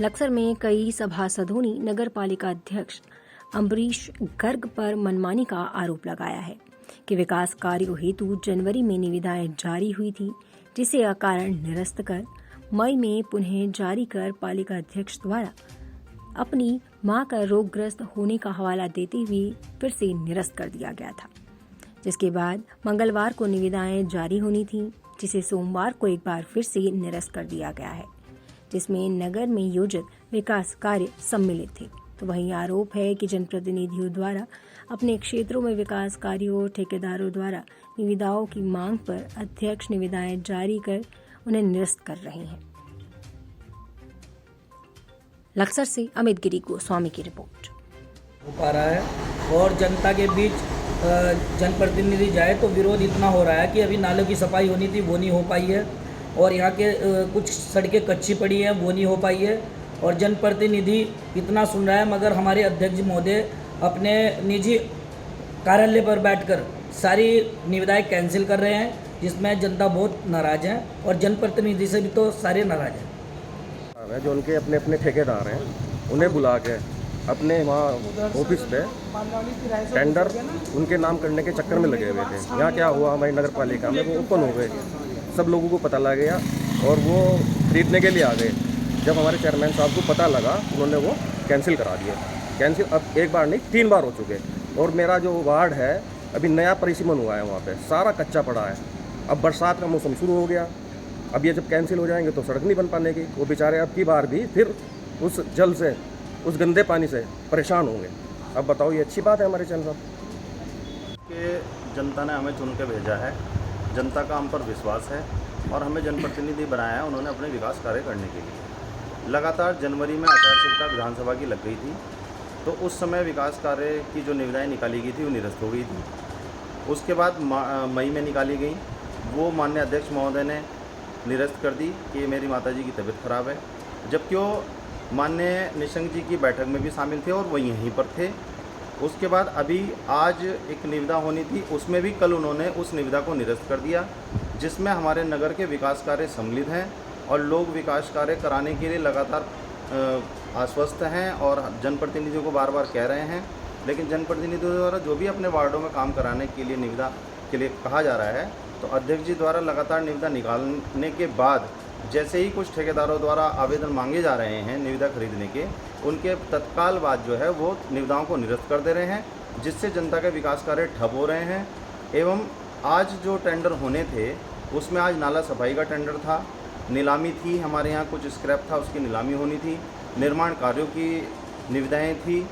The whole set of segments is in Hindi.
लक्सर में कई सभासदों ने नगर पालिका अध्यक्ष अम्बरीश गर्ग पर मनमानी का आरोप लगाया है कि विकास कार्यों हेतु जनवरी में निविदाएं जारी हुई थी, जिसे अकारण निरस्त कर मई में पुनः जारी कर पालिका अध्यक्ष द्वारा अपनी मां का रोगग्रस्त होने का हवाला देते हुए फिर से निरस्त कर दिया गया था, जिसके बाद मंगलवार को निविदाएं जारी होनी थी, जिसे सोमवार को एक बार फिर से निरस्त कर दिया गया है, जिसमें नगर में योजित विकास कार्य सम्मिलित थे। तो वहीं आरोप है कि जनप्रतिनिधियों द्वारा अपने क्षेत्रों में विकास कार्यों और ठेकेदारों द्वारा निविदाओं की मांग पर अध्यक्ष निविदाएं जारी कर उन्हें निरस्त कर रहे हैं। लक्सर से अमित गिरी गोस्वामी की रिपोर्ट। हो पा रहा है और जनता के बीच जनप्रतिनिधि जाए तो विरोध इतना हो रहा है कि अभी नालों की सफाई होनी थी वो नहीं हो पाई है, और यहाँ के कुछ सड़कें कच्ची पड़ी हैं वो नहीं हो पाई है, और जनप्रतिनिधि इतना सुन रहा है मगर हमारे अध्यक्ष महोदय अपने निजी कार्यालय पर बैठकर सारी निविदाएं कैंसिल कर रहे हैं, जिसमें जनता बहुत नाराज़ है और जनप्रतिनिधि से भी तो सारे नाराज़ हैं। जो उनके अपने अपने ठेकेदार हैं उन्हें बुला के अपने वहाँ ऑफिस पे टेंडर उनके नाम करने के चक्कर में लगे हुए थे। यहाँ क्या हुआ, हमारी नगर पालिका में वो ओपन हो गए, सब लोगों को पता लग गया और वो खरीदने के लिए आ गए। जब हमारे चेयरमैन साहब को पता लगा उन्होंने वो कैंसिल करा दिए। कैंसिल अब एक बार नहीं 3 बार हो चुके, और मेरा जो वार्ड है अभी नया परिसीमन हुआ है, वहाँ पे सारा कच्चा पड़ा है। अब बरसात का मौसम शुरू हो गया, अब ये जब कैंसिल हो जाएंगे तो सड़क नहीं बन पाने की। वो बेचारे अब की बार भी फिर उस जल से, उस गंदे पानी से परेशान होंगे। अब बताओ, ये अच्छी बात है हमारे चैनल साहब कि जनता ने हमें चुन के भेजा है, जनता का हम पर विश्वास है और हमें जनप्रतिनिधि बनाया है उन्होंने अपने विकास कार्य करने के लिए। लगातार जनवरी में आचार संहिता विधानसभा की लग गई थी, तो उस समय विकास कार्य की जो निविदाएं निकाली गई थी वो निरस्त हो गई थी। उसके बाद मई में निकाली गई, वो माननीय अध्यक्ष महोदय ने निरस्त कर दी कि मेरी माताजी की तबीयत खराब है, जबकि वो माननीय निशंक जी की बैठक में भी शामिल थे और वो यहीं पर थे। उसके बाद अभी आज एक निविदा होनी थी, उसमें भी कल उन्होंने उस निविदा को निरस्त कर दिया, जिसमें हमारे नगर के विकास कार्य सम्मिलित हैं और लोग विकास कार्य कराने के लिए लगातार आश्वस्त हैं और जनप्रतिनिधियों को बार बार कह रहे हैं। लेकिन जनप्रतिनिधियों द्वारा जो भी अपने वार्डों में काम कराने के लिए निविदा के लिए कहा जा रहा है, तो अध्यक्ष जी द्वारा लगातार निविदा निकालने के बाद जैसे ही कुछ ठेकेदारों द्वारा आवेदन मांगे जा रहे हैं निविदा खरीदने के, उनके तत्काल बाद जो है वो निविदाओं को निरस्त कर दे रहे हैं, जिससे जनता के विकास कार्य ठप हो रहे हैं। एवं आज जो टेंडर होने थे उसमें आज नाला सफाई का टेंडर था, नीलामी थी, हमारे यहाँ कुछ स्क्रैप था उसकी नीलामी होनी थी, निर्माण कार्यों की निविदाएँ थी,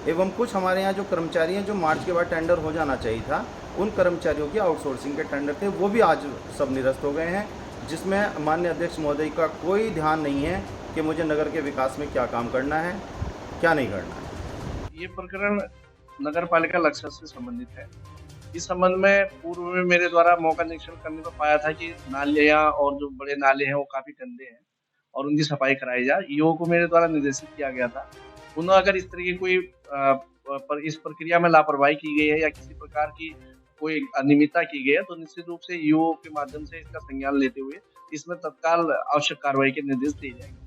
एवं कुछ हमारे यहाँ जो कर्मचारी हैं जो मार्च के बाद टेंडर हो जाना चाहिए था, उन कर्मचारियों की आउटसोर्सिंग के टेंडर थे, वो भी आज सब निरस्त हो गए हैं, जिसमें माननीय अध्यक्ष महोदय का कोई ध्यान नहीं है कि मुझे नगर के विकास में क्या काम करना है, क्या नहीं करना है। ये प्रकरण नगर पालिका लक्सर से संबंधित है। इस संबंध में पूर्व में मेरे द्वारा मौका निरीक्षण करने पर पाया था कि नालियाँ और जो बड़े नाले हैं वो काफी गंदे हैं और उनकी सफाई कराई जाए। ईओ को मेरे द्वारा निर्देशित किया गया था। पुनः अगर इस तरह की कोई इस प्रक्रिया में लापरवाही की गई है या किसी प्रकार की कोई अनियमितता की गई है, तो निश्चित रूप से ईओ के माध्यम से इसका संज्ञान लेते हुए इसमें तत्काल आवश्यक कार्रवाई के निर्देश दिए जाएंगे।